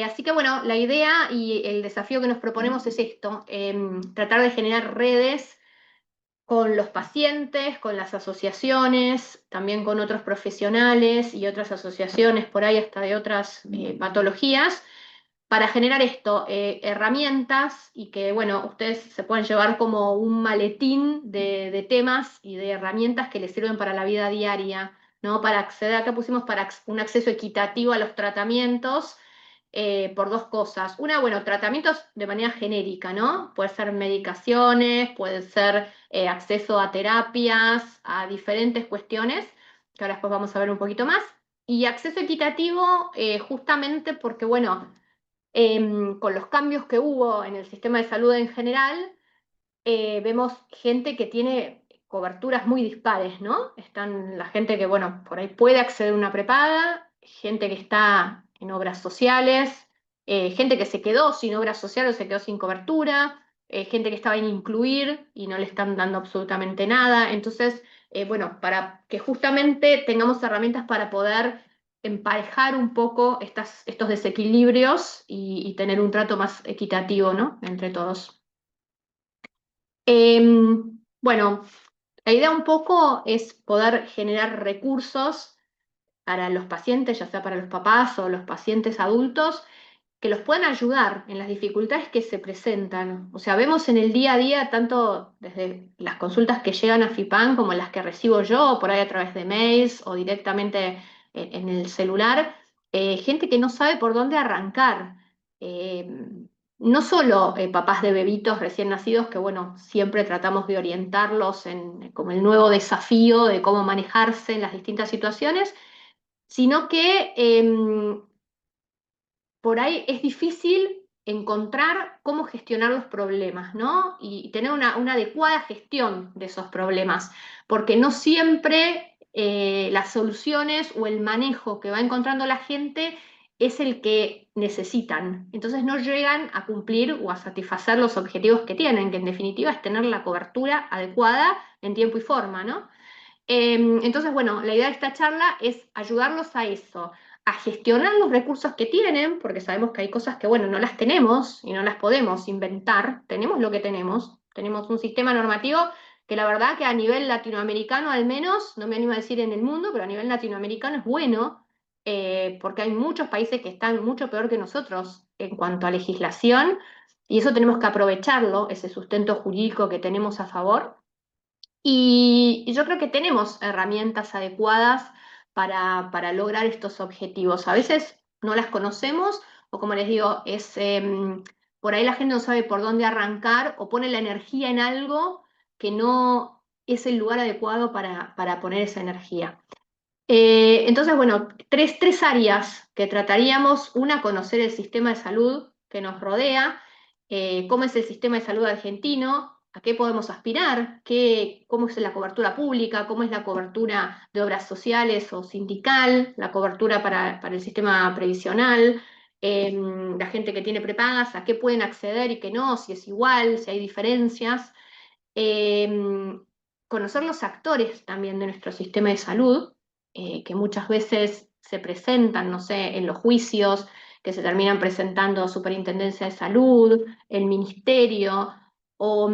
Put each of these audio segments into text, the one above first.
Así que bueno, la idea y el desafío que nos proponemos es esto, tratar de generar redes con los pacientes, con las asociaciones, también con otros profesionales y otras asociaciones por ahí hasta de otras patologías, para generar esto, herramientas y que, bueno, ustedes se pueden llevar como un maletín de temas y de herramientas que les sirven para la vida diaria, ¿no? Para acceder, acá pusimos para un acceso equitativo a los tratamientos por dos cosas. Una, bueno, tratamientos de manera genérica, ¿no? Puede ser medicaciones, puede ser acceso a terapias, a diferentes cuestiones, que ahora después vamos a ver un poquito más. Y acceso equitativo justamente porque, bueno, con los cambios que hubo en el sistema de salud en general, vemos gente que tiene coberturas muy dispares, ¿no? Están la gente que, bueno, por ahí puede acceder a una prepaga, gente que está en obras sociales, gente que se quedó sin obra social o se quedó sin cobertura, gente que estaba en incluir y no le están dando absolutamente nada. Entonces, bueno, para que justamente tengamos herramientas para poder emparejar un poco estos desequilibrios y tener un trato más equitativo, ¿no? Entre todos. Bueno, la idea un poco es poder generar recursos para los pacientes, ya sea para los papás o los pacientes adultos, que los puedan ayudar en las dificultades que se presentan. O sea, vemos en el día a día, tanto desde las consultas que llegan a FIPAN como las que recibo yo, por ahí a través de mails o directamente en el celular, gente que no sabe por dónde arrancar. Eh, no solo papás de bebitos recién nacidos, que bueno, siempre tratamos de orientarlos en como el nuevo desafío de cómo manejarse en las distintas situaciones, sino que por ahí es difícil encontrar cómo gestionar los problemas, ¿no? Y tener una adecuada gestión de esos problemas, porque no siempre las soluciones o el manejo que va encontrando la gente es el que necesitan. Entonces no llegan a cumplir o a satisfacer los objetivos que tienen, que en definitiva es tener la cobertura adecuada en tiempo y forma, ¿no? Entonces, bueno, la idea de esta charla es ayudarlos a eso, a gestionar los recursos que tienen, porque sabemos que hay cosas que, bueno, no las tenemos y no las podemos inventar, tenemos lo que tenemos un sistema normativo que la verdad que a nivel latinoamericano al menos, no me animo a decir en el mundo, pero a nivel latinoamericano es bueno, porque hay muchos países que están mucho peor que nosotros en cuanto a legislación, y eso tenemos que aprovecharlo, ese sustento jurídico que tenemos a favor. Y yo creo que tenemos herramientas adecuadas para lograr estos objetivos. A veces no las conocemos o como les digo, por ahí la gente no sabe por dónde arrancar o pone la energía en algo que no es el lugar adecuado para poner esa energía. Entonces, bueno, tres áreas que trataríamos. Una, conocer el sistema de salud que nos rodea, cómo es el sistema de salud argentino, a qué podemos aspirar, cómo es la cobertura pública, cómo es la cobertura de obras sociales o sindical, la cobertura para el sistema previsional, la gente que tiene prepagas, a qué pueden acceder y qué no, si es igual, si hay diferencias. Eh, Conocer los actores también de nuestro sistema de salud, que muchas veces se presentan, no sé, en los juicios, que se terminan presentando Superintendencia de Salud, el Ministerio, o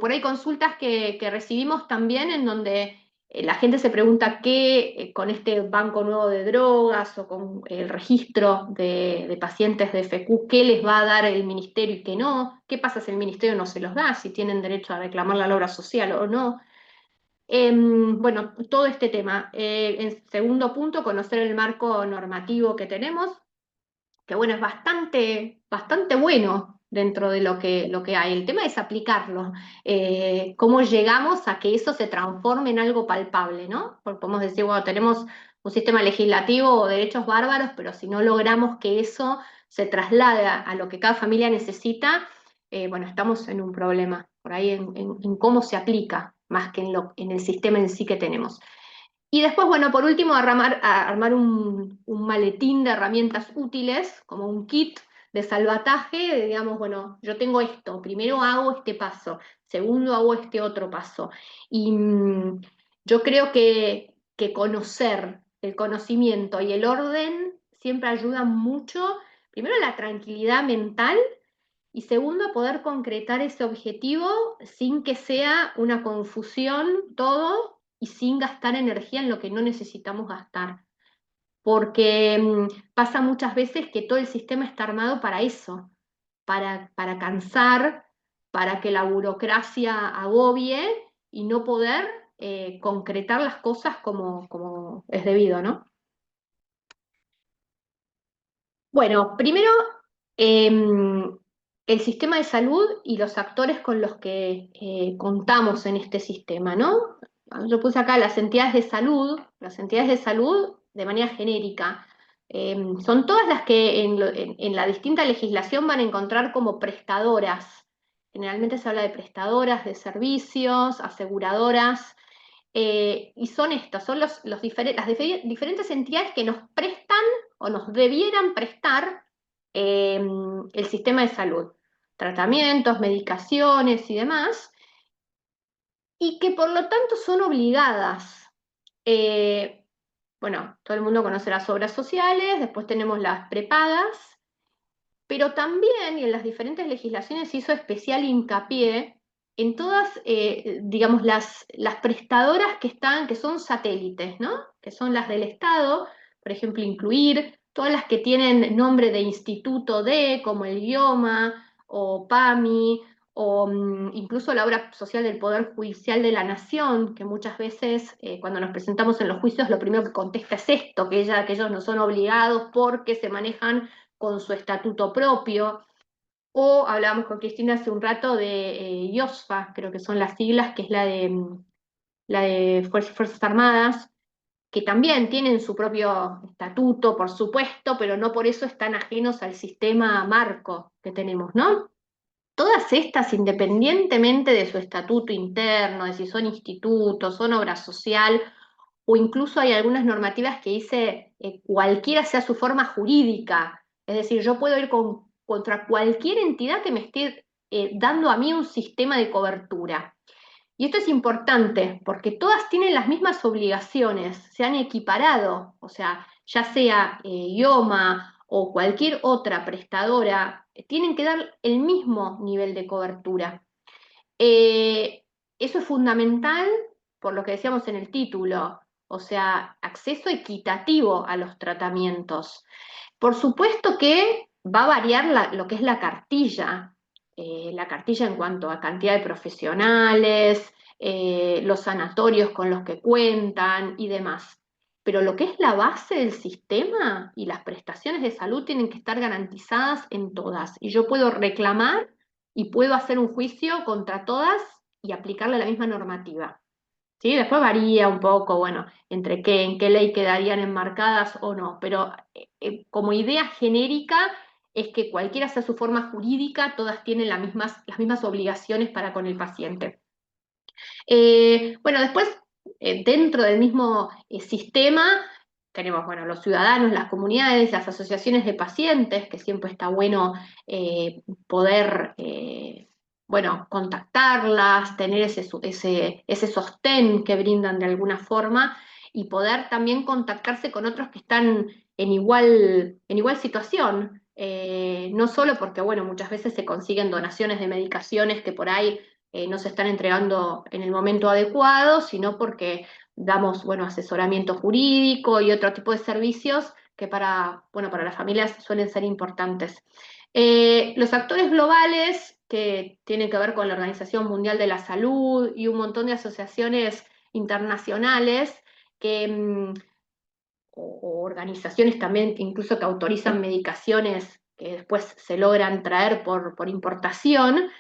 por ahí consultas que recibimos también en donde la gente se pregunta qué, con este banco nuevo de drogas o con el registro de pacientes de FQ, qué les va a dar el ministerio y qué no, qué pasa si el ministerio no se los da, si tienen derecho a reclamar la obra social o no. Bueno, todo este tema. En segundo punto, conocer el marco normativo que tenemos, que bueno, es bastante bueno dentro de lo que hay. El tema es aplicarlo. Cómo llegamos a que eso se transforme en algo palpable, ¿no? Porque podemos decir, bueno, tenemos un sistema legislativo o derechos bárbaros, pero si no logramos que eso se traslade a lo que cada familia necesita, bueno, estamos en un problema por ahí en cómo se aplica, más que en el sistema en sí que tenemos. Y después, bueno, por último, armar un maletín de herramientas útiles, como un kit de salvataje, digamos, bueno, yo tengo esto, primero hago este paso, segundo hago este otro paso. Y yo creo que conocer el conocimiento y el orden siempre ayuda mucho primero la tranquilidad mental y segundo poder concretar ese objetivo sin que sea una confusión todo y sin gastar energía en lo que no necesitamos gastar. Porque pasa muchas veces que todo el sistema está armado para eso, para cansar, para que la burocracia agobie y no poder concretar las cosas como es debido, ¿no? Bueno, primero, el sistema de salud y los actores con los que contamos en este sistema, ¿no? Yo puse acá las entidades de salud de manera genérica. Son todas las que en la distinta legislación van a encontrar como prestadoras. Generalmente se habla de prestadoras de servicios, aseguradoras, y son estas, son las diferentes entidades que nos prestan o nos debieran prestar el sistema de salud, tratamientos, medicaciones y demás, y que por lo tanto son obligadas. Eh, bueno, todo el mundo conoce las obras sociales, después tenemos las prepagas, pero también, y en las diferentes legislaciones se hizo especial hincapié en todas, digamos, las prestadoras que son satélites, ¿no? Que son las del Estado, por ejemplo, incluir todas las que tienen nombre de instituto de, como el IOMA o PAMI, o incluso la obra social del Poder Judicial de la Nación, que muchas veces cuando nos presentamos en los juicios lo primero que contesta es esto, que ellos no son obligados porque se manejan con su estatuto propio. O hablábamos con Cristina hace un rato de IOSFA, creo que son las siglas, que es la de Fuerzas Armadas, que también tienen su propio estatuto, por supuesto, pero no por eso están ajenos al sistema marco que tenemos, ¿no? Todas estas, independientemente de su estatuto interno, de si son institutos, son obra social, o incluso hay algunas normativas que dice cualquiera sea su forma jurídica, es decir, yo puedo ir contra cualquier entidad que me esté dando a mí un sistema de cobertura. Y esto es importante porque todas tienen las mismas obligaciones, se han equiparado, o sea, ya sea IOMA o cualquier otra prestadora, tienen que dar el mismo nivel de cobertura. Eh, Eso es fundamental por lo que decíamos en el título, o sea, acceso equitativo a los tratamientos. Por supuesto que va a variar lo que es la cartilla en cuanto a cantidad de profesionales, los sanatorios con los que cuentan y demás. Pero lo que es la base del sistema y las prestaciones de salud tienen que estar garantizadas en todas. Y yo puedo reclamar y puedo hacer un juicio contra todas y aplicarle la misma normativa. ¿Sí? Después varía un poco, bueno, en qué ley quedarían enmarcadas o no, pero como idea genérica es que cualquiera sea su forma jurídica, todas tienen las mismas obligaciones para con el paciente. Bueno, después, dentro del mismo sistema, tenemos, bueno, los ciudadanos, las comunidades, las asociaciones de pacientes, que siempre está bueno poder, bueno, contactarlas, tener ese sostén que brindan de alguna forma y poder también contactarse con otros que están en igual situación. No solo porque, bueno, muchas veces se consiguen donaciones de medicaciones que por ahí no se están entregando en el momento adecuado, sino porque damos, bueno, asesoramiento jurídico y otro tipo de servicios que bueno, para las familias suelen ser importantes. Los actores globales que tienen que ver con la Organización Mundial de la Salud y un montón de asociaciones internacionales que, o organizaciones también que incluso que autorizan medicaciones que después se logran traer por importación,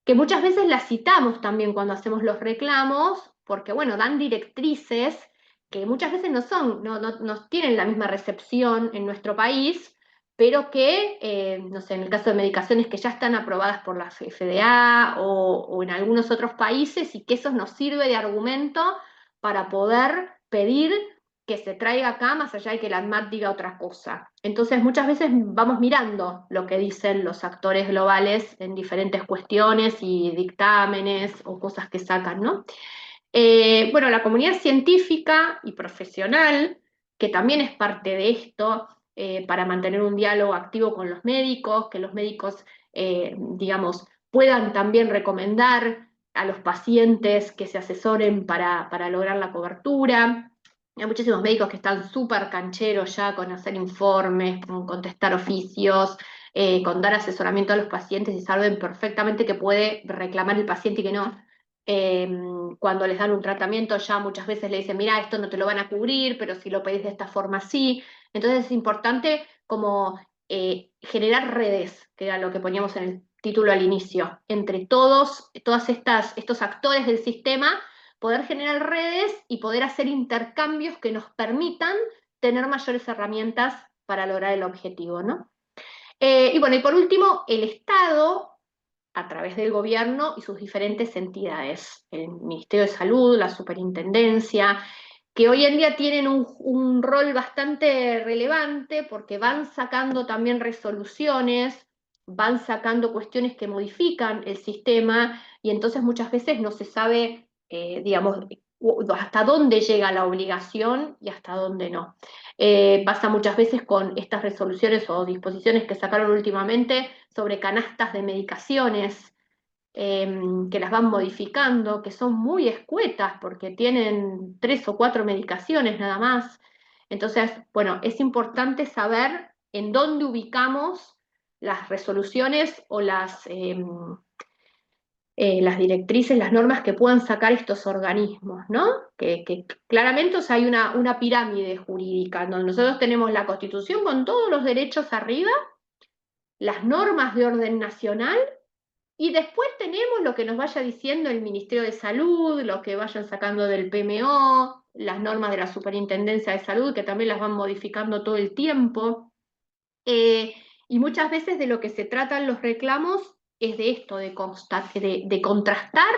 que muchas veces las citamos también cuando hacemos los reclamos, porque bueno, dan directrices que muchas veces no tienen la misma recepción en nuestro país, pero que, no sé, en el caso de medicaciones que ya están aprobadas por la FDA o en algunos otros países, y que eso nos sirve de argumento para poder pedir que se traiga acá, más allá de que la ANMAT diga otra cosa. Entonces, muchas veces vamos mirando lo que dicen los actores globales en diferentes cuestiones y dictámenes o cosas que sacan, ¿no? Bueno, la comunidad científica y profesional, que también es parte de esto, para mantener un diálogo activo con los médicos, que los médicos, digamos, puedan también recomendar a los pacientes que se asesoren para lograr la cobertura. Hay muchísimos médicos que están súper cancheros ya con hacer informes, con contestar oficios, con dar asesoramiento a los pacientes y saben perfectamente que puede reclamar el paciente y que no. Eh, Cuando les dan un tratamiento ya muchas veces le dicen, mira, esto no te lo van a cubrir, pero si lo pedís de esta forma sí. Entonces es importante como generar redes, que era lo que poníamos en el título al inicio, entre todas estos actores del sistema, poder generar redes y poder hacer intercambios que nos permitan tener mayores herramientas para lograr el objetivo, ¿no? Y bueno, y por último, el Estado, a través del gobierno y sus diferentes entidades, el Ministerio de Salud, la Superintendencia, que hoy en día tienen un rol bastante relevante porque van sacando también resoluciones, van sacando cuestiones que modifican el sistema y entonces muchas veces no se sabe, digamos, hasta dónde llega la obligación y hasta dónde no. Pasa muchas veces con estas resoluciones o disposiciones que sacaron últimamente sobre canastas de medicaciones, que las van modificando, que son muy escuetas porque tienen 3 o 4 medicaciones nada más. Entonces, bueno, es importante saber en dónde ubicamos las resoluciones o las directrices, las normas que puedan sacar estos organismos, ¿no? Que claramente, o sea, hay una pirámide jurídica, donde nosotros tenemos la Constitución con todos los derechos arriba, las normas de orden nacional, y después tenemos lo que nos vaya diciendo el Ministerio de Salud, lo que vayan sacando del PMO, las normas de la Superintendencia de Salud, que también las van modificando todo el tiempo. Y muchas veces de lo que se tratan los reclamos es de esto, de contrastar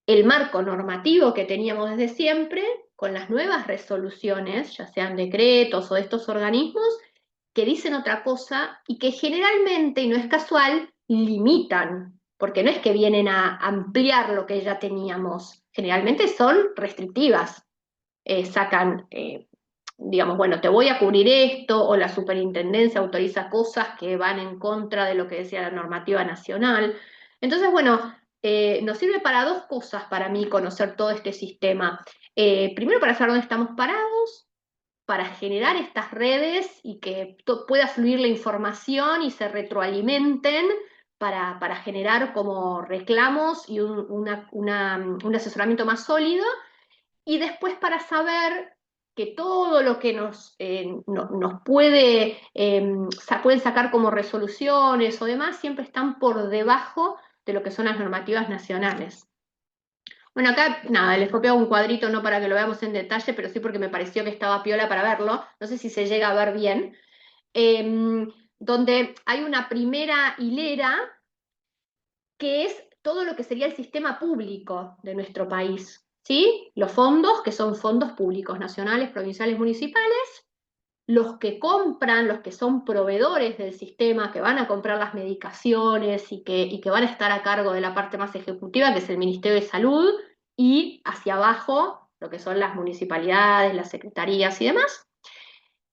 el marco normativo que teníamos desde siempre con las nuevas resoluciones, ya sean decretos o de estos organismos, que dicen otra cosa y que generalmente, y no es casual, limitan, porque no es que vienen a ampliar lo que ya teníamos, generalmente son restrictivas, sacan, digamos, bueno, te voy a cubrir esto, o la superintendencia autoriza cosas que van en contra de lo que decía la normativa nacional. Entonces, bueno, nos sirve para dos cosas para mí conocer todo este sistema. Primero, para saber dónde estamos parados, para generar estas redes y que pueda fluir la información y se retroalimenten para generar como reclamos y un asesoramiento más sólido, y después para saber que todo lo que nos pueden sacar como resoluciones o demás siempre están por debajo de lo que son las normativas nacionales. Bueno, acá nada, les copié un cuadrito no para que lo veamos en detalle, pero sí porque me pareció que estaba piola para verlo. No sé si se llega a ver bien. Donde hay una primera hilera que es todo lo que sería el sistema público de nuestro país, ¿sí? Los fondos, que son fondos públicos, nacionales, provinciales, municipales, los que compran, los que son proveedores del sistema, que van a comprar las medicaciones y que van a estar a cargo de la parte más ejecutiva, que es el Ministerio de Salud, y hacia abajo, lo que son las municipalidades, las secretarías y demás.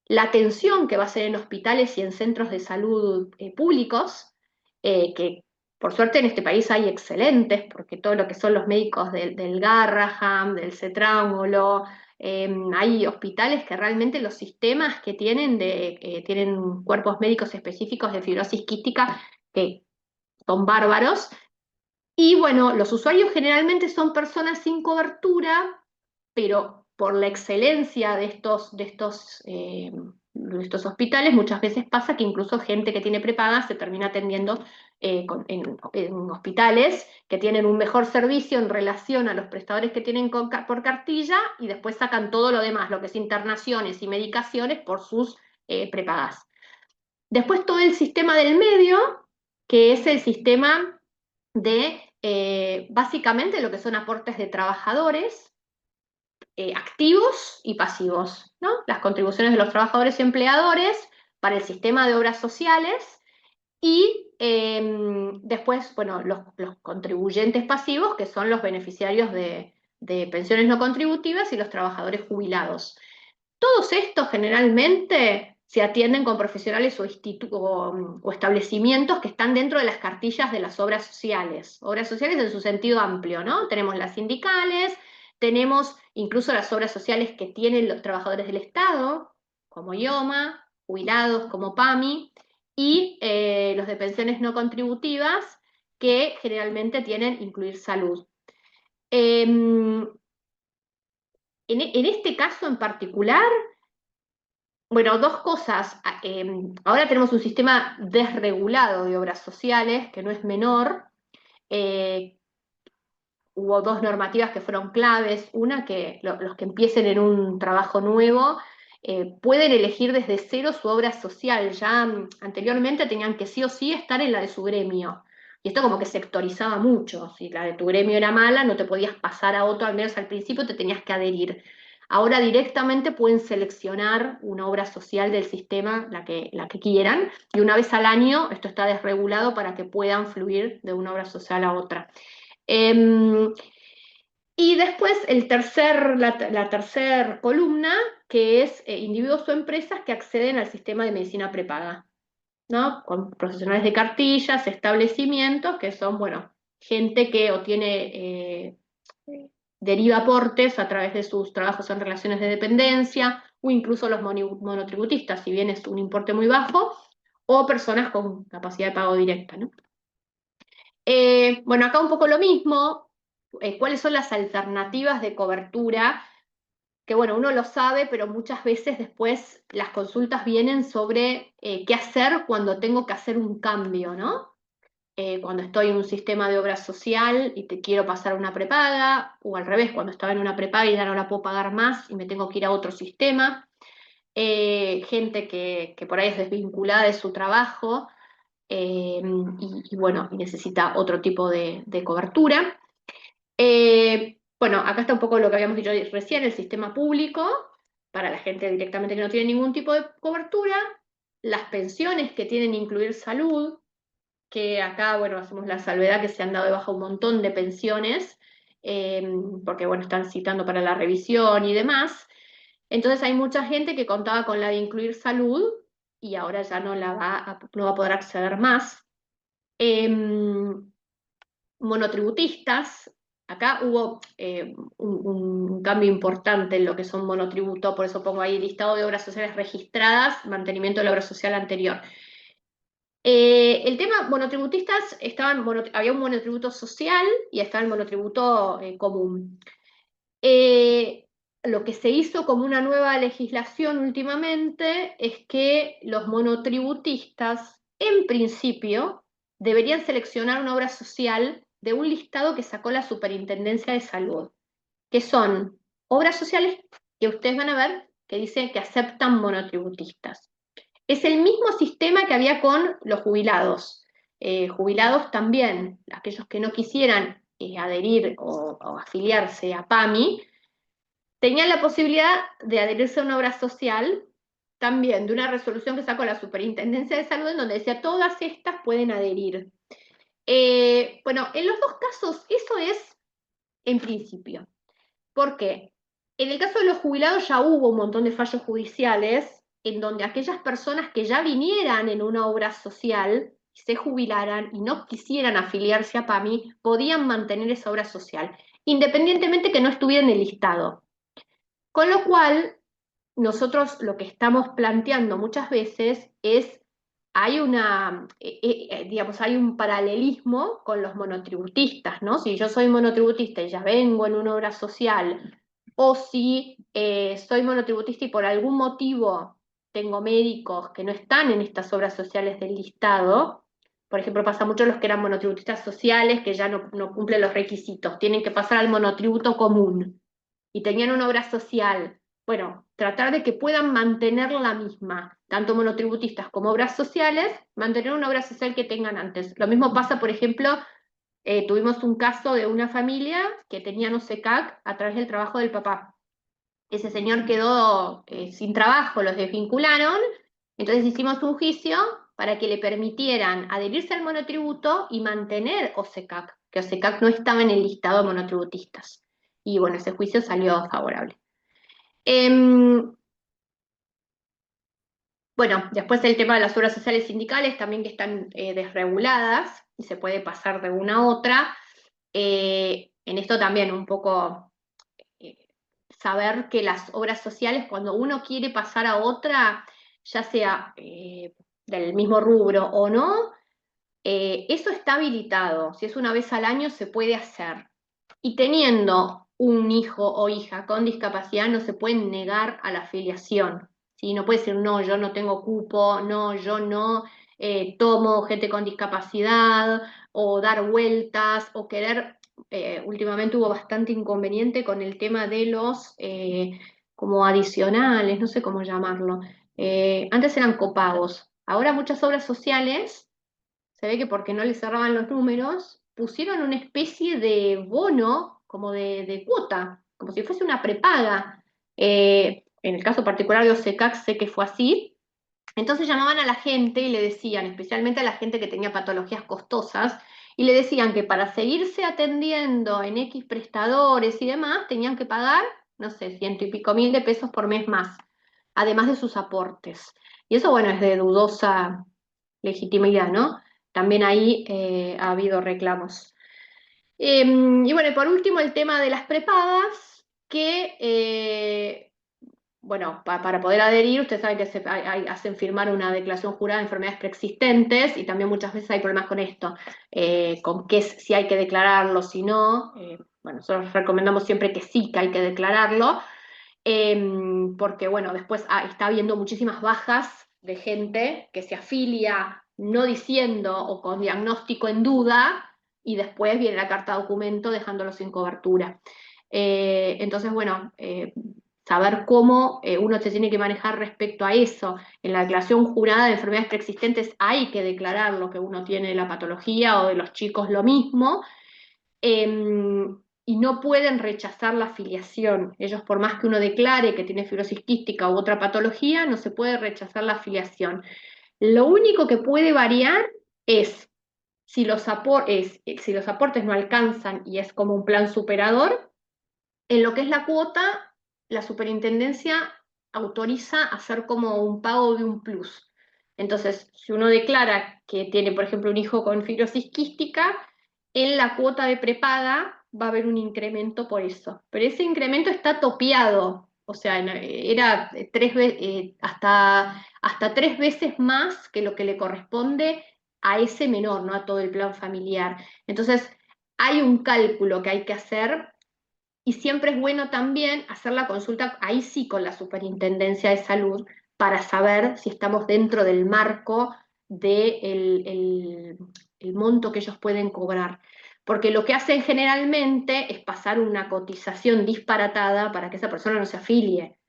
La atención que va a ser en hospitales y en centros de salud públicos, que por suerte en este país hay excelentes, porque todo lo que son los médicos del Garraham, del Cetrámulo, hay hospitales que realmente los sistemas que tienen cuerpos médicos específicos de fibrosis quística que son bárbaros. Y bueno, los usuarios generalmente son personas sin cobertura, pero por la excelencia de estos hospitales, muchas veces pasa que incluso gente que tiene prepaga se termina atendiendo en hospitales que tienen un mejor servicio en relación a los prestadores que tienen por cartilla, y después sacan todo lo demás, lo que es internaciones y medicaciones, por sus prepagas. Después todo el sistema del medio, que es el sistema de básicamente lo que son aportes de trabajadores, activos y pasivos, ¿no? Las contribuciones de los trabajadores y empleadores para el sistema de obras sociales, y después, bueno, los contribuyentes pasivos, que son los beneficiarios de pensiones no contributivas y los trabajadores jubilados. Todos estos generalmente se atienden con profesionales o establecimientos que están dentro de las cartillas de las obras sociales en su sentido amplio, ¿no? Tenemos las sindicales, tenemos incluso las obras sociales que tienen los trabajadores del Estado, como IOMA, jubilados como PAMI, y los de pensiones no contributivas, que generalmente tienen incluir salud. En este caso en particular, bueno, dos cosas. Ahora tenemos un sistema desregulado de obras sociales, que no es menor. Eh, Hubo dos normativas que fueron claves. Una, que los que empiecen en un trabajo nuevo pueden elegir desde cero su obra social. Ya anteriormente tenían que sí o sí estar en la de su gremio. Y esto como que sectorizaba mucho. Si la de tu gremio era mala, no te podías pasar a otro, al menos al principio te tenías que adherir. Ahora directamente pueden seleccionar una obra social del sistema, la que quieran, y una vez al año esto está desregulado para que puedan fluir de una obra social a otra. Eh, y después la tercer columna, que es individuos o empresas que acceden al sistema de medicina prepaga, ¿no? Con profesionales de cartillas, establecimientos, que son, bueno, gente que o tiene, deriva aportes a través de sus trabajos en relaciones de dependencia, o incluso los monotributistas, si bien es un importe muy bajo, o personas con capacidad de pago directa, ¿no? Bueno, acá un poco lo mismo. ¿Cuáles son las alternativas de cobertura? Que bueno, uno lo sabe, pero muchas veces después las consultas vienen sobre qué hacer cuando tengo que hacer un cambio, ¿no? Cuando estoy en un sistema de obra social y te quiero pasar a una prepaga, o al revés, cuando estaba en una prepaga y ya no la puedo pagar más y me tengo que ir a otro sistema. Gente que por ahí es desvinculada de su trabajo, y bueno, y necesita otro tipo de cobertura. Bueno, acá está un poco lo que habíamos dicho recién, el sistema público, para la gente directamente que no tiene ningún tipo de cobertura, las pensiones que tienen que incluir salud, que acá, bueno, hacemos la salvedad que se han dado de baja un montón de pensiones, eh, porque, bueno, están citando para la revisión y demás. Entonces hay mucha gente que contaba con la de incluir salud y ahora ya no va a poder acceder más. Monotributistas, acá hubo un cambio importante en lo que son monotributos, por eso pongo ahí listado de obras sociales registradas, mantenimiento de la obra social anterior. El tema monotributistas, había un monotributo social y estaba el monotributo común. Eh, lo que se hizo como una nueva legislación últimamente es que los monotributistas, en principio, deberían seleccionar una obra social de un listado que sacó la Superintendencia de Salud, que son obras sociales que ustedes van a ver que dicen que aceptan monotributistas. Es el mismo sistema que había con los jubilados. Jubilados también, aquellos que no quisieran adherir o afiliarse a PAMI, tenían la posibilidad de adherirse a una obra social, también de una resolución que sacó la Superintendencia de Salud, en donde decía todas estas pueden adherir. Bueno, en los dos casos eso es en principio. ¿Por qué? En el caso de los jubilados ya hubo un montón de fallos judiciales en donde aquellas personas que ya vinieran en una obra social, se jubilaran y no quisieran afiliarse a PAMI, podían mantener esa obra social, independientemente que no estuviera en el listado. Con lo cual, nosotros lo que estamos planteando muchas veces es, digamos, hay un paralelismo con los monotributistas, ¿no? Si yo soy monotributista y ya vengo en una obra social, o si soy monotributista y por algún motivo tengo médicos que no están en estas obras sociales del listado, por ejemplo, pasa mucho los que eran monotributistas sociales que ya no cumplen los requisitos, tienen que pasar al monotributo común y tenían una obra social. Bueno, tratar de que puedan mantener la misma, tanto monotributistas como obras sociales, mantener una obra social que tengan antes. Lo mismo pasa, por ejemplo, tuvimos un caso de una familia que tenía no OSECAC a través del trabajo del papá. Ese señor quedó sin trabajo, los desvincularon, entonces hicimos un juicio para que le permitieran adherirse al monotributo y mantener OSECAC, que OSECAC no estaba en el listado de monotributistas. Y bueno, ese juicio salió favorable. Bueno, después el tema de las obras sociales sindicales también que están desreguladas y se puede pasar de una a otra. En esto también un poco eh, saber que las obras sociales, cuando uno quiere pasar a otra, ya sea del mismo rubro o no, eso está habilitado. Si es una vez al año, se puede hacer. Y teniendo un hijo o hija con discapacidad, no se puede negar a la afiliación. ¿Sí? No puede decir, no, yo no tengo cupo, no, yo no tomo gente con discapacidad, o dar vueltas, o querer. Últimamente hubo bastante inconveniente con el tema de los como adicionales, no sé cómo llamarlo. Antes eran copagos. Ahora muchas obras sociales se ve que porque no les cerraban los números, pusieron una especie de bono, como de cuota, como si fuese una prepaga. En el caso particular de OSECAC sé que fue así. Entonces llamaban a la gente y le decían, especialmente a la gente que tenía patologías costosas, y le decían que para seguirse atendiendo en X prestadores y demás, tenían que pagar, no sé, 100 y pico mil de pesos por mes más, además de sus aportes. Y eso, bueno, es de dudosa legitimidad, ¿no? También ahí ha habido reclamos. Y bueno, y por último, el tema de las prepagas, que, bueno, para poder adherir, ustedes saben que hacen firmar una declaración jurada de enfermedades preexistentes y también muchas veces hay problemas con esto, con qué si hay que declararlo, si no. Bueno, nosotros recomendamos siempre que sí, que hay que declararlo, porque bueno, después está habiendo muchísimas bajas de gente que se afilia no diciendo o con diagnóstico en duda y después viene la carta de documento dejándolo sin cobertura. Entonces, bueno, saber cómo uno se tiene que manejar respecto a eso. En la declaración jurada de enfermedades preexistentes hay que declarar lo que uno tiene de la patología o de los chicos lo mismo, y no pueden rechazar la afiliación. Ellos, por más que uno declare que tiene fibrosis quística u otra patología, no se puede rechazar la afiliación. Lo único que puede variar es si los aportes no alcanzan y es como un plan superador. En lo que es la cuota, la superintendencia autoriza hacer como un pago de un plus. Entonces, si uno declara que tiene, por ejemplo, un hijo con fibrosis quística, en la cuota de prepaga va a haber un incremento por eso. Pero ese incremento está topeado, o sea, era hasta 3 veces más que lo que le corresponde a ese menor, no a todo el plan familiar. Entonces, hay un cálculo que hay que hacer y siempre es bueno también hacer la consulta, ahí sí con la Superintendencia de Salud, para saber si estamos dentro del marco del monto que ellos pueden cobrar. Porque lo que hacen generalmente es pasar una cotización disparatada para que esa persona no se afilie.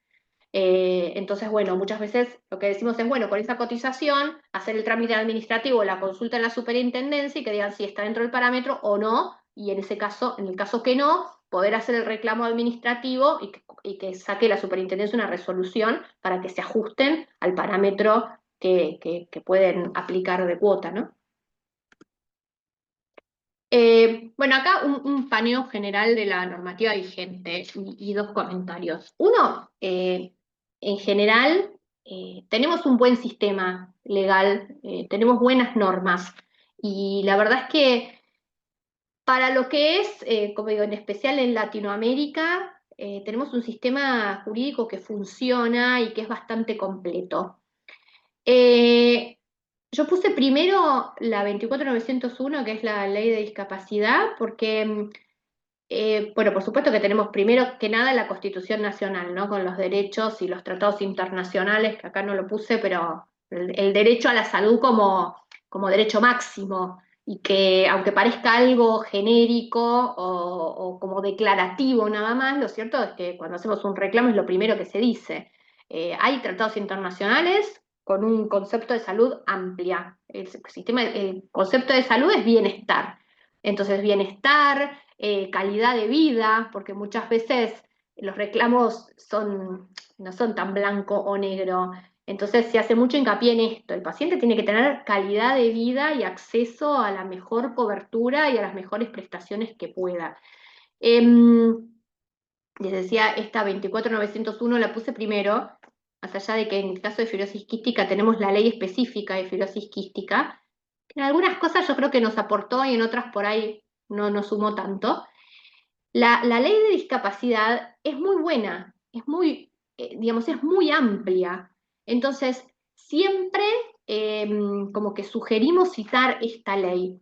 Entonces, bueno, muchas veces lo que decimos es, bueno, con esa cotización, hacer el trámite administrativo, la consulta en la superintendencia y que digan si está dentro del parámetro o no, y en ese caso, en el caso que no, poder hacer el reclamo administrativo y que saque la superintendencia una resolución para que se ajusten al parámetro que pueden aplicar de cuota, ¿no? Bueno, acá un paneo general de la normativa vigente y dos comentarios. Uno, en general, tenemos un buen sistema legal, tenemos buenas normas y la verdad es que para lo que es, como digo, en especial en Latinoamérica, tenemos un sistema jurídico que funciona y que es bastante completo. Eh, yo puse primero la 24901, que es la ley de discapacidad, porque, bueno, por supuesto que tenemos primero que nada la Constitución Nacional, ¿no? Con los derechos y los tratados internacionales, que acá no lo puse, pero el derecho a la salud como derecho máximo, y que aunque parezca algo genérico o como declarativo nada más, lo cierto es que cuando hacemos un reclamo es lo primero que se dice. Hay tratados internacionales con un concepto de salud amplia. El concepto de salud es bienestar. Entonces, bienestar, calidad de vida, porque muchas veces los reclamos no son tan blanco o negro. Entonces, se hace mucho hincapié en esto. El paciente tiene que tener calidad de vida y acceso a la mejor cobertura y a las mejores prestaciones que pueda. Les decía, esta 24901 la puse primero, más allá de que en el caso de fibrosis quística tenemos la ley específica de fibrosis quística, en algunas cosas yo creo que nos aportó y en otras por ahí no nos sumó tanto. La ley de discapacidad es muy buena, es muy, digamos, es muy amplia. Entonces, siempre como que sugerimos citar esta ley.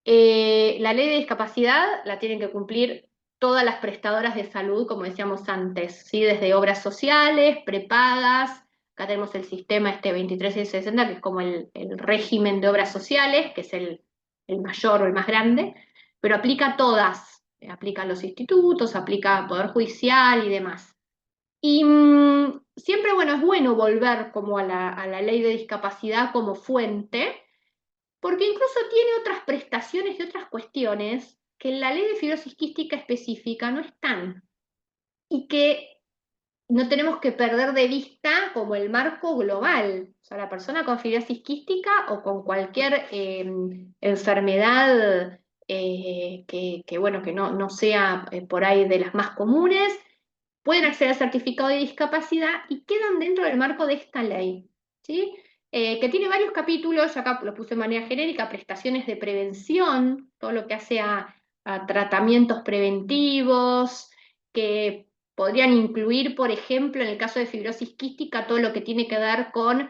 La ley de discapacidad la tienen que cumplir todas las prestadoras de salud, como decíamos antes, ¿sí? Desde obras sociales, prepagas, acá tenemos el sistema este 23660, que es como el régimen de obras sociales, que es el mayor o el más grande, pero aplica a todas, aplica a los institutos, aplica al Poder Judicial y demás. Y siempre, bueno, es bueno volver como a la ley de discapacidad como fuente, porque incluso tiene otras prestaciones y otras cuestiones que en la ley de fibrosis quística específica no están y que no tenemos que perder de vista como el marco global. O sea, la persona con fibrosis quística o con cualquier enfermedad bueno, que no sea por ahí de las más comunes, pueden acceder al certificado de discapacidad y quedan dentro del marco de esta ley, ¿sí? Que tiene varios capítulos, acá lo puse de manera genérica, prestaciones de prevención, todo lo que hace a tratamientos preventivos, que podrían incluir, por ejemplo, en el caso de fibrosis quística, todo lo que tiene que ver con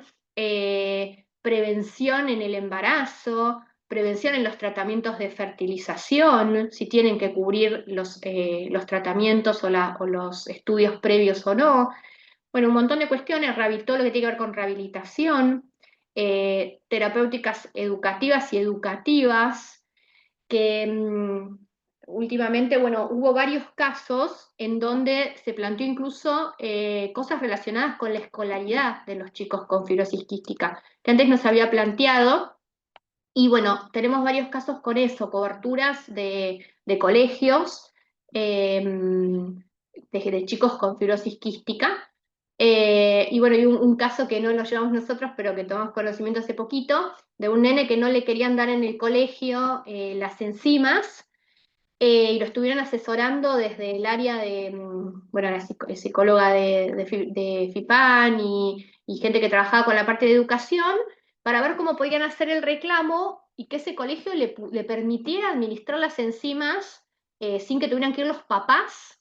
prevención en el embarazo, prevención en los tratamientos de fertilización, si tienen que cubrir los tratamientos o los estudios previos o no. Bueno, un montón de cuestiones, todo lo que tiene que ver con rehabilitación, terapéuticas educativas y educativas, que últimamente, bueno, hubo varios casos en donde se planteó incluso cosas relacionadas con la escolaridad de los chicos con fibrosis quística, que antes no se había planteado. Y bueno, tenemos varios casos con eso, coberturas de colegios, de chicos con fibrosis quística. Y bueno, y un caso que no lo llevamos nosotros, pero que tomamos conocimiento hace poquito, de un nene que no le querían dar en el colegio las enzimas, y lo estuvieron asesorando desde el área de, bueno, la psicóloga de FIPAN y gente que trabajaba con la parte de educación, para ver cómo podían hacer el reclamo y que ese colegio le permitiera administrar las enzimas sin que tuvieran que ir los papás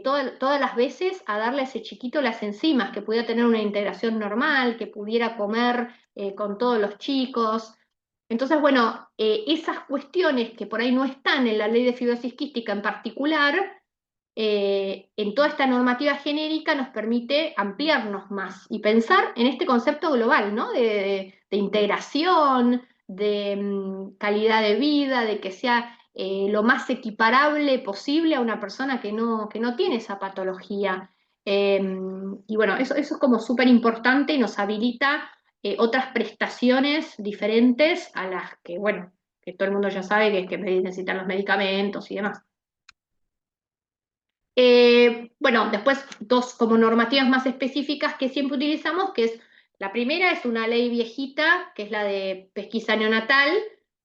todas las veces a darle a ese chiquito las enzimas, que pudiera tener una integración normal, que pudiera comer con todos los chicos. Entonces, bueno, esas cuestiones que por ahí no están en la ley de fibrosis quística en particular, en toda esta normativa genérica nos permite ampliarnos más y pensar en este concepto global, ¿no? De integración, de calidad de vida, de que sea lo más equiparable posible a una persona que no tiene esa patología. Y bueno, eso es como súper importante y nos habilita otras prestaciones diferentes a las que, bueno, que todo el mundo ya sabe que necesitan los medicamentos y demás. Bueno, después dos como normativas más específicas que siempre utilizamos, que es, la primera es una ley viejita, que es la de pesquisa neonatal,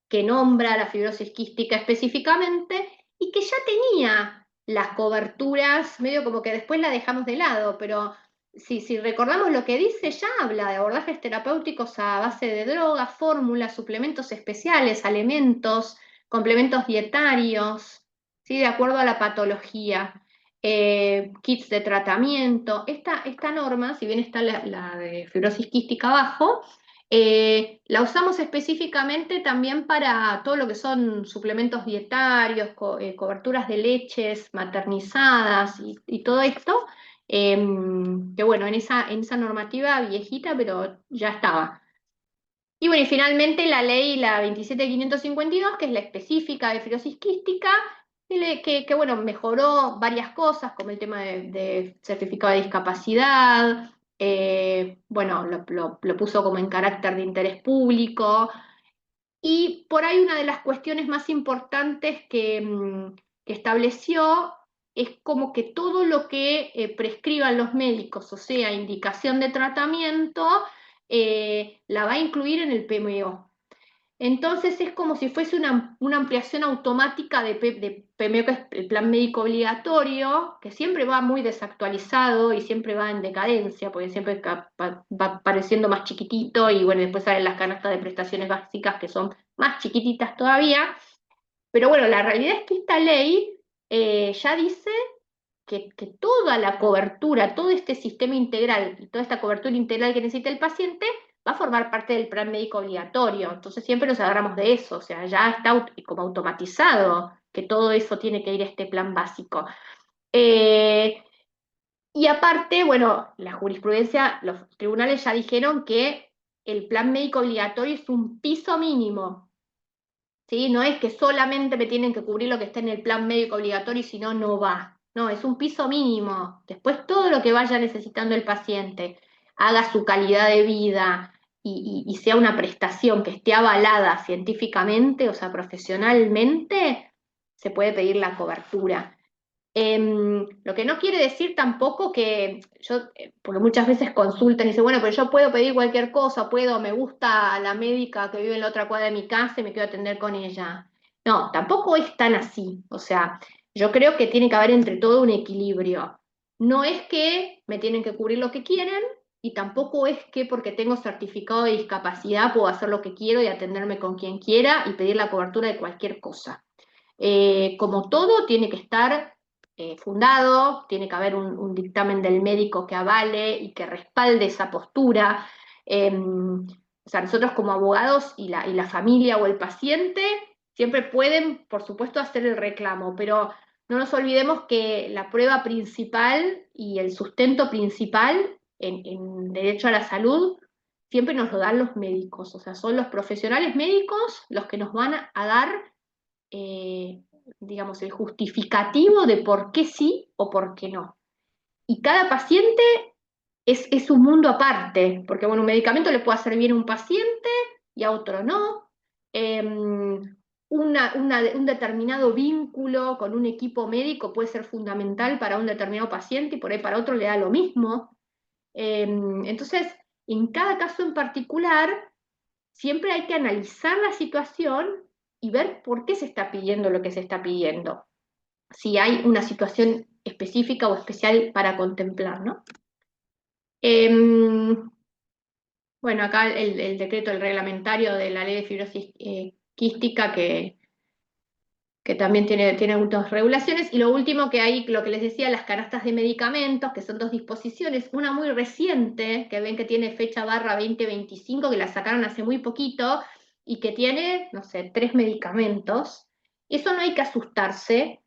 que nombra la fibrosis quística específicamente, y que ya tenía las coberturas, medio como que después la dejamos de lado, pero si recordamos lo que dice, ya habla de abordajes terapéuticos a base de drogas, fórmulas, suplementos especiales, alimentos, complementos dietarios, ¿sí? De acuerdo a la patología. Kits de tratamiento. Esta norma, si bien está la de fibrosis quística abajo, la usamos específicamente también para todo lo que son suplementos dietarios, coberturas de leches maternizadas y todo esto, que bueno, en esa normativa viejita, pero ya estaba. Y bueno, y finalmente la ley, la 27552, que es la específica de fibrosis quística, bueno, mejoró varias cosas, como el tema de certificado de discapacidad, bueno, lo puso como en carácter de interés público, y por ahí una de las cuestiones más importantes que estableció es como que todo lo que prescriban los médicos, o sea, indicación de tratamiento, la va a incluir en el PMO. Entonces es como si fuese una ampliación automática de PMO, que es el plan médico obligatorio, que siempre va muy desactualizado y siempre va en decadencia, porque siempre va pareciendo más chiquitito y bueno, después salen las canastas de prestaciones básicas que son más chiquititas todavía. Pero bueno, la realidad es que esta ley ya dice que toda la cobertura, todo este sistema integral y toda esta cobertura integral que necesita el paciente va a formar parte del plan médico obligatorio. Entonces siempre nos agarramos de eso, o sea, ya está como automatizado que todo eso tiene que ir a este plan básico. Eh, y aparte, bueno, la jurisprudencia, los tribunales ya dijeron que el plan médico obligatorio es un piso mínimo. ¿Sí? No es que solamente me tienen que cubrir lo que está en el plan médico obligatorio y si no, no va. No, es un piso mínimo. Después todo lo que vaya necesitando el paciente, haga su calidad de vida y sea una prestación que esté avalada científicamente, o sea, profesionalmente, se puede pedir la cobertura. Lo que no quiere decir tampoco que yo, porque muchas veces consultan y dicen, bueno, pero yo puedo pedir cualquier cosa, puedo, me gusta la médica que vive en la otra cuadra de mi casa y me quiero atender con ella. No, tampoco es tan así. O sea, yo creo que tiene que haber entre todo un equilibrio. No es que me tienen que cubrir lo que quieren y tampoco es que porque tengo certificado de discapacidad puedo hacer lo que quiero y atenderme con quien quiera y pedir la cobertura de cualquier cosa. Como todo, tiene que estar fundado, tiene que haber un dictamen del médico que avale y que respalde esa postura. O sea, nosotros como abogados y la familia o el paciente siempre pueden, por supuesto, hacer el reclamo, pero no nos olvidemos que la prueba principal y el sustento principal en derecho a la salud siempre nos lo dan los médicos, o sea, son los profesionales médicos los que nos van a dar eh, digamos, el justificativo de por qué sí o por qué no. Y cada paciente es un mundo aparte, porque bueno, un medicamento le puede hacer bien a un paciente y a otro no. Un determinado vínculo con un equipo médico puede ser fundamental para un determinado paciente y por ahí para otro le da lo mismo. Entonces, en cada caso en particular, siempre hay que analizar la situación y ver por qué se está pidiendo lo que se está pidiendo, si hay una situación específica o especial para contemplar, ¿no? Bueno, acá el decreto, el reglamentario de la ley de fibrosis quística que también tiene algunas regulaciones. Y lo último que hay, lo que les decía, las canastas de medicamentos, que son dos disposiciones, una muy reciente, que ven que tiene fecha barra 2025, que la sacaron hace muy poquito, y que tiene, no sé, 3 medicamentos. Eso no hay que asustarse.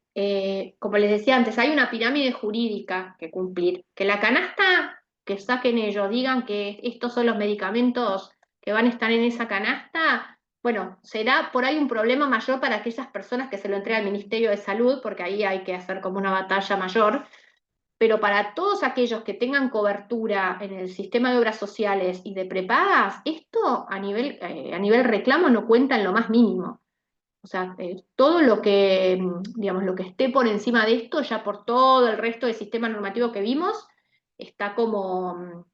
Como les decía antes, hay una pirámide jurídica que cumplir. Que la canasta que saquen ellos, digan que estos son los medicamentos que van a estar en esa canasta, bueno, será por ahí un problema mayor para aquellas personas que se lo entrega al Ministerio de Salud, porque ahí hay que hacer como una batalla mayor, pero para todos aquellos que tengan cobertura en el sistema de obras sociales y de prepagas, esto a nivel reclamo no cuenta en lo más mínimo. O sea, todo lo que, digamos, lo que esté por encima de esto, ya por todo el resto del sistema normativo que vimos, está como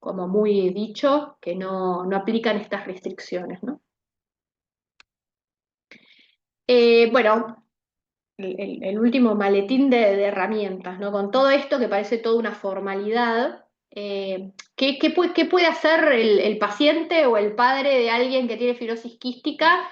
muy dicho que no aplican estas restricciones, ¿no? Bueno, el último maletín de herramientas, ¿no? Con todo esto que parece toda una formalidad, ¿qué puede hacer el paciente o el padre de alguien que tiene fibrosis quística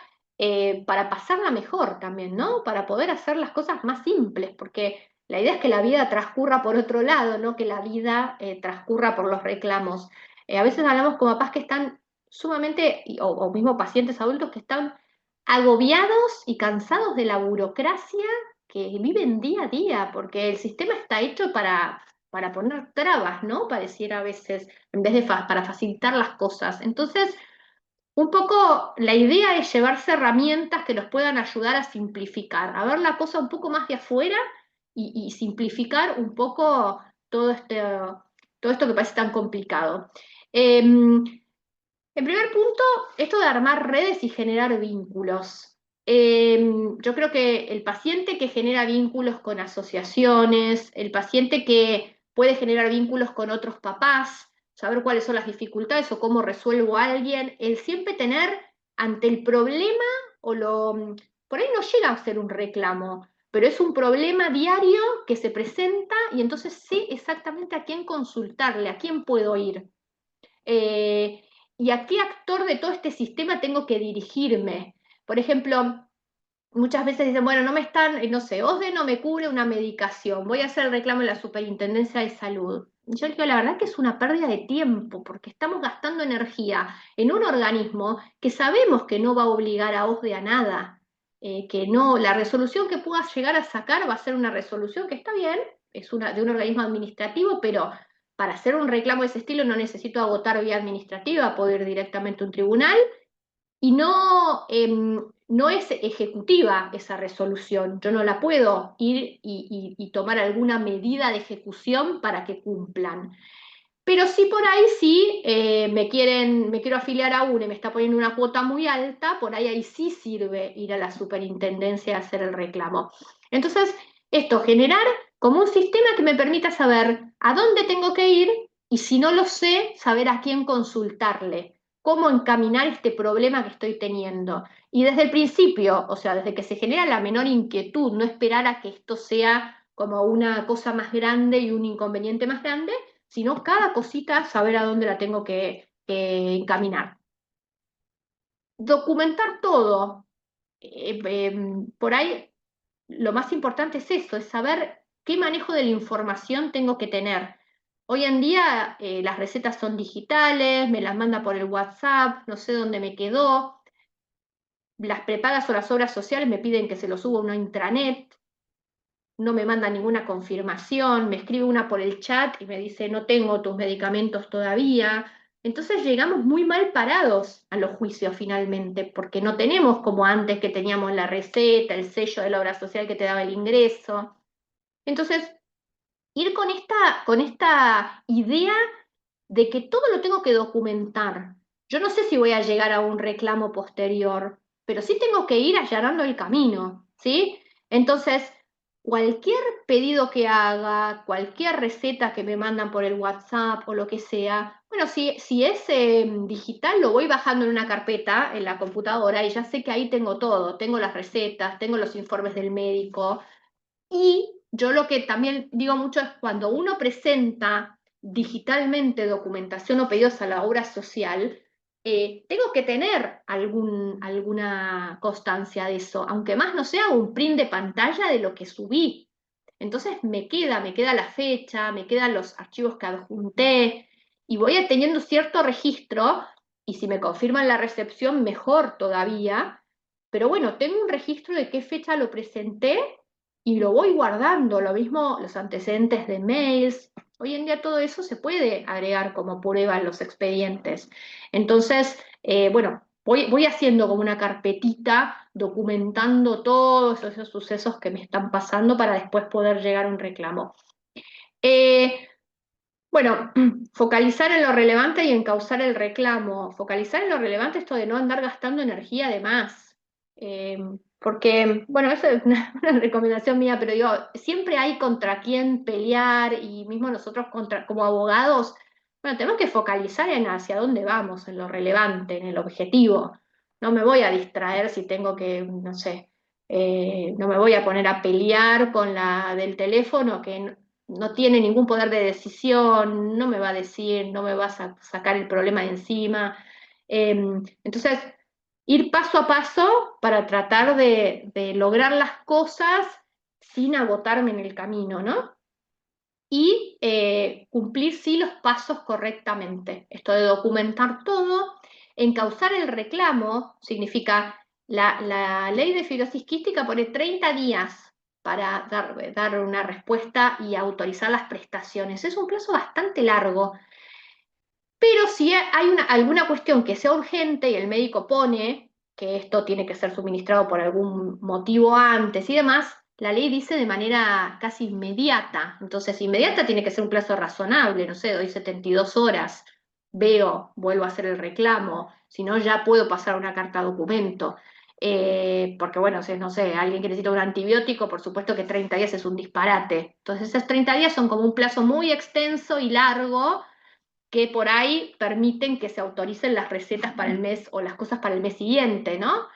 para pasarla mejor también, ¿no? Para poder hacer las cosas más simples, porque la idea es que la vida transcurra por otro lado, no que la vida transcurra por los reclamos. A veces hablamos con papás que están sumamente, o mismo pacientes adultos que están agobiados y cansados de la burocracia que viven día a día, porque el sistema está hecho para poner trabas, ¿no? Pareciera a veces, en vez de para facilitar las cosas. Entonces, un poco la idea es llevarse herramientas que nos puedan ayudar a simplificar, a ver la cosa un poco más de afuera y simplificar un poco todo esto que parece tan complicado. Em, en primer punto, esto de armar redes y generar vínculos. Yo creo que el paciente que genera vínculos con asociaciones, el paciente que puede generar vínculos con otros papás, saber cuáles son las dificultades o cómo resuelvo a alguien, el siempre tener ante el problema o por ahí no llega a ser un reclamo, pero es un problema diario que se presenta y entonces sé exactamente a quién consultarle, a quién puedo ir. Eh, y a qué actor de todo este sistema tengo que dirigirme. Por ejemplo, muchas veces dicen, bueno, no me están, no sé, OSDE no me cubre una medicación, voy a hacer el reclamo en la Superintendencia de Salud. Yo digo, la verdad que es una pérdida de tiempo, porque estamos gastando energía en un organismo que sabemos que no va a obligar a OSDE a nada, que no, la resolución que puedas llegar a sacar va a ser una resolución que está bien, es de un organismo administrativo, pero para hacer un reclamo de ese estilo no necesito agotar vía administrativa, puedo ir directamente a un tribunal y no es ejecutiva esa resolución. Yo no la puedo ir y tomar alguna medida de ejecución para que cumplan. Pero sí por ahí sí me quiero afiliar a una y me está poniendo una cuota muy alta, por ahí sí sirve ir a la superintendencia a hacer el reclamo. Entonces, esto, generar como un sistema que me permita saber a dónde tengo que ir y si no lo sé, saber a quién consultarle, cómo encaminar este problema que estoy teniendo. Y desde el principio, o sea, desde que se genera la menor inquietud, no esperar a que esto sea como una cosa más grande y un inconveniente más grande, sino cada cosita saber a dónde la tengo que encaminar. Documentar todo. Por ahí lo más importante es eso, es saber qué manejo de la información tengo que tener. Hoy en día las recetas son digitales, me las manda por el WhatsApp, no sé dónde me quedó. Las prepagas o las obras sociales me piden que se lo suba a una intranet, no me manda ninguna confirmación, me escribe una por el chat y me dice no tengo tus medicamentos todavía. Entonces llegamos muy mal parados a los juicios finalmente, porque no tenemos como antes que teníamos la receta, el sello de la obra social que te daba el ingreso. Entonces, ir con esta idea de que todo lo tengo que documentar. Yo no sé si voy a llegar a un reclamo posterior, pero sí tengo que ir allanando el camino, ¿sí? Entonces, cualquier pedido que haga, cualquier receta que me mandan por el WhatsApp o lo que sea, bueno, si es digital, lo voy bajando en una carpeta en la computadora y ya sé que ahí tengo todo, tengo las recetas, tengo los informes del médico, y yo lo que también digo mucho es cuando uno presenta digitalmente documentación o pedidos a la obra social, tengo que tener alguna constancia de eso, aunque más no sea un print de pantalla de lo que subí. Entonces me queda la fecha, me quedan los archivos que adjunté y voy teniendo cierto registro y si me confirman la recepción, mejor todavía. Pero bueno, tengo un registro de qué fecha lo presenté y lo voy guardando. Lo mismo los antecedentes de mails. Hoy en día todo eso se puede agregar como prueba en los expedientes. Entonces, bueno, voy haciendo como una carpetita documentando todos esos sucesos que me están pasando para después poder llegar a un reclamo. Eh, bueno, focalizar en lo relevante y encauzar el reclamo. Focalizar en lo relevante, esto de no andar gastando energía de más. Porque, bueno, eso es una recomendación mía, pero digo, siempre hay contra quién pelear y mismo nosotros como abogados, bueno, tenemos que focalizar en hacia dónde vamos, en lo relevante, en el objetivo. No me voy a distraer si tengo que, no sé, no me voy a poner a pelear con la del teléfono que no tiene ningún poder de decisión, no me va a decir, no me va a sacar el problema de encima. Entonces, ir paso a paso para tratar de lograr las cosas sin agotarme en el camino, ¿no? Y cumplir sí los pasos correctamente. Esto de documentar todo, encauzar el reclamo, significa la ley de fibrosis quística pone 30 días para dar una respuesta y autorizar las prestaciones. Es un plazo bastante largo, pero si hay alguna cuestión que sea urgente y el médico pone que esto tiene que ser suministrado por algún motivo antes y demás, la ley dice de manera casi inmediata. Entonces, inmediata tiene que ser un plazo razonable, no sé, doy 72 horas, veo, vuelvo a hacer el reclamo, si no ya puedo pasar una carta documento. Porque bueno, si, no sé, alguien que necesita un antibiótico, por supuesto que 30 días es un disparate. Entonces, esos 30 días son como un plazo muy extenso y largo que por ahí permiten que se autoricen las recetas para el mes o las cosas para el mes siguiente, ¿no?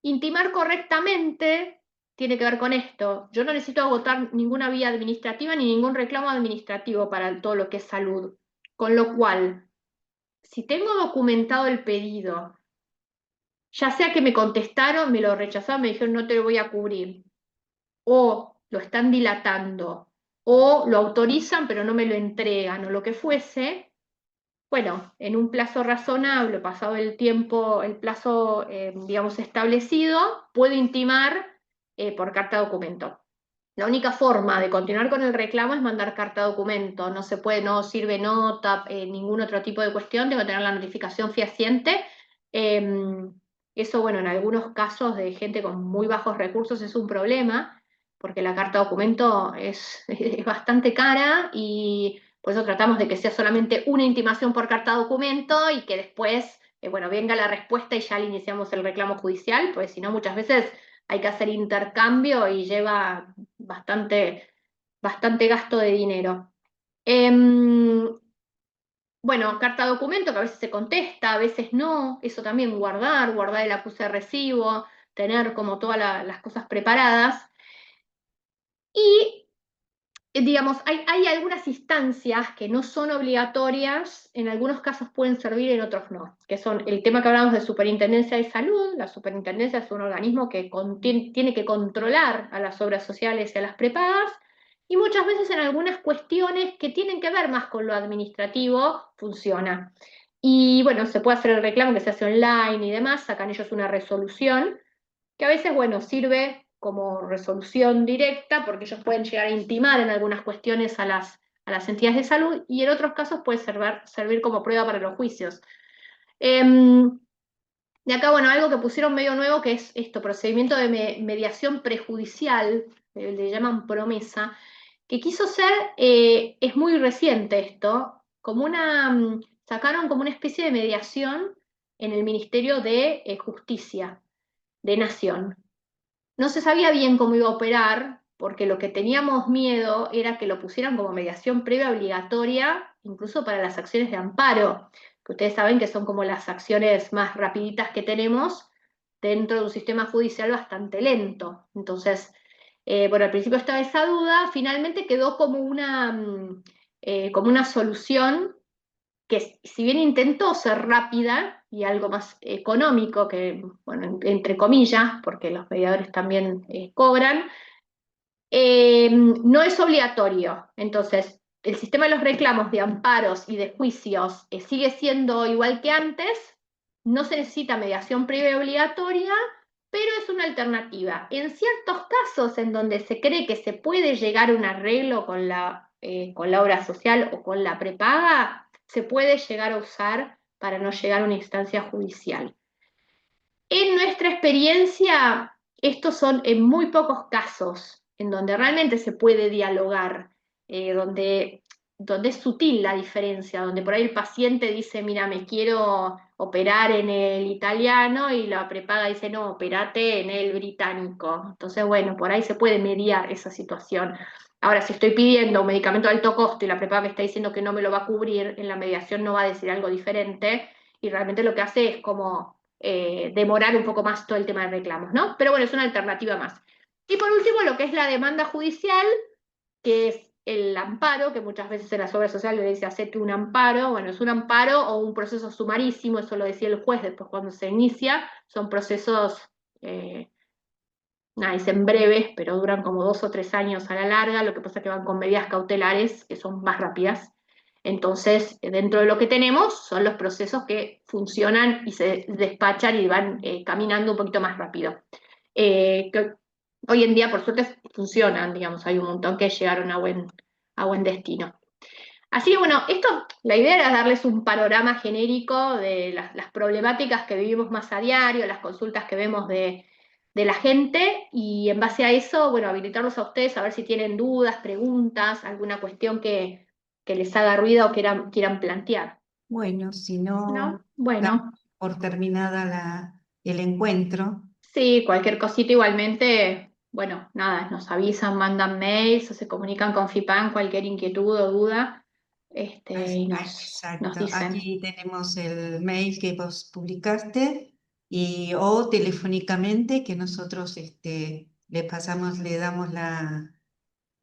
Intimar correctamente tiene que ver con esto. Yo no necesito agotar ninguna vía administrativa ni ningún reclamo administrativo para todo lo que es salud. Con lo cual, si tengo documentado el pedido, ya sea que me contestaron, me lo rechazaron, me dijeron no te lo voy a cubrir, o lo están dilatando, o lo autorizan pero no me lo entregan, o lo que fuese, bueno, en un plazo razonable, pasado el tiempo, el plazo, digamos, establecido, puedo intimar por carta documento. La única forma de continuar con el reclamo es mandar carta documento. No se puede, no sirve nota, ningún otro tipo de cuestión, tengo que tener la notificación fehaciente. Eso, bueno, en algunos casos de gente con muy bajos recursos es un problema, porque la carta documento es bastante cara y por eso tratamos de que sea solamente una intimación por carta documento y que después, bueno, venga la respuesta y ya le iniciamos el reclamo judicial, porque si no muchas veces hay que hacer intercambio y lleva bastante gasto de dinero. Bueno, carta documento que a veces se contesta, a veces no, eso también guardar el acuse de recibo, tener como todas las cosas preparadas. Y digamos, hay algunas instancias que no son obligatorias, en algunos casos pueden servir, en otros no, que son el tema que hablamos de Superintendencia de Salud. La Superintendencia es un organismo que tiene que controlar a las obras sociales y a las prepagas, y muchas veces en algunas cuestiones que tienen que ver más con lo administrativo, funciona. Y bueno, se puede hacer el reclamo que se hace online y demás, sacan ellos una resolución que a veces, bueno, sirve como resolución directa porque ellos pueden llegar a intimar en algunas cuestiones a las entidades de salud y en otros casos puede servir como prueba para los juicios. De acá, bueno, algo que pusieron medio nuevo que es esto, procedimiento de mediación prejudicial, le llaman promesa, que quiso ser, es muy reciente esto, sacaron como una especie de mediación en el Ministerio de Justicia de Nación. No se sabía bien cómo iba a operar, porque lo que teníamos miedo era que lo pusieran como mediación previa obligatoria, incluso para las acciones de amparo, que ustedes saben que son como las acciones más rapiditas que tenemos dentro de un sistema judicial bastante lento. Entonces, bueno, al principio estaba esa duda, finalmente quedó como una solución que si bien intentó ser rápida y algo más económico, que, bueno, entre comillas, porque los mediadores también cobran, no es obligatorio. Entonces, el sistema de los reclamos de amparos y de juicios sigue siendo igual que antes, no se necesita mediación previa obligatoria, pero es una alternativa. En ciertos casos en donde se cree que se puede llegar a un arreglo con la obra social o con la prepaga, se puede llegar a usar para no llegar a una instancia judicial. En nuestra experiencia, estos son en muy pocos casos en donde realmente se puede dialogar, donde es sutil la diferencia, donde por ahí el paciente dice, mira, me quiero operar en el italiano y la prepaga dice, no, operate en el británico. Entonces, bueno, por ahí se puede mediar esa situación. Ahora, si estoy pidiendo un medicamento de alto costo y la prepaga me está diciendo que no me lo va a cubrir, en la mediación no va a decir algo diferente y realmente lo que hace es como demorar un poco más todo el tema de reclamos, ¿no? Pero bueno, es una alternativa más. Y por último, lo que es la demanda judicial, que es el amparo, que muchas veces en las obras sociales le dice hacete un amparo. Bueno, es un amparo o un proceso sumarísimo, eso lo decía el juez después cuando se inicia, son procesos, nada, dicen breves, pero duran como 2 o 3 años a la larga, lo que pasa es que van con medidas cautelares que son más rápidas. Entonces, dentro de lo que tenemos, son los procesos que funcionan y se despachan y van caminando un poquito más rápido. Que hoy en día, por suerte, funcionan, digamos, hay un montón que llegaron a buen destino. Así que bueno, la idea era darles un panorama genérico de las problemáticas que vivimos más a diario, las consultas que vemos de la gente, y en base a eso, bueno, habilitarlos a ustedes a ver si tienen dudas, preguntas, alguna cuestión que les haga ruido o quieran plantear. Bueno, si no, ¿No? Bueno, por terminada el encuentro. sí, cualquier cosita igualmente, bueno, nada, nos avisan, mandan mails o se comunican con FIPAN, cualquier inquietud o duda. y nos Exacto. dicen. Aquí tenemos el mail que vos publicaste o telefónicamente que nosotros le pasamos, le damos la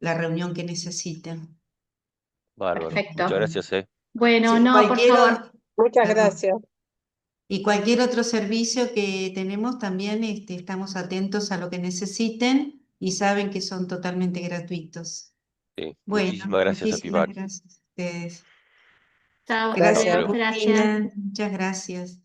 reunión que necesiten. Bárbaro. Perfecto. Muchas gracias, Bueno, Sí, no, por favor. Muchas perdón. gracias. Y cualquier otro servicio que tenemos también estamos atentos a lo que necesiten y saben que son totalmente gratuitos. Sí. Bueno, Muchísimas gracias, muchísimas Apimac. gracias a ustedes. Chao, Gracias, Gracias. Leo, gracias. Agustina. Muchas gracias.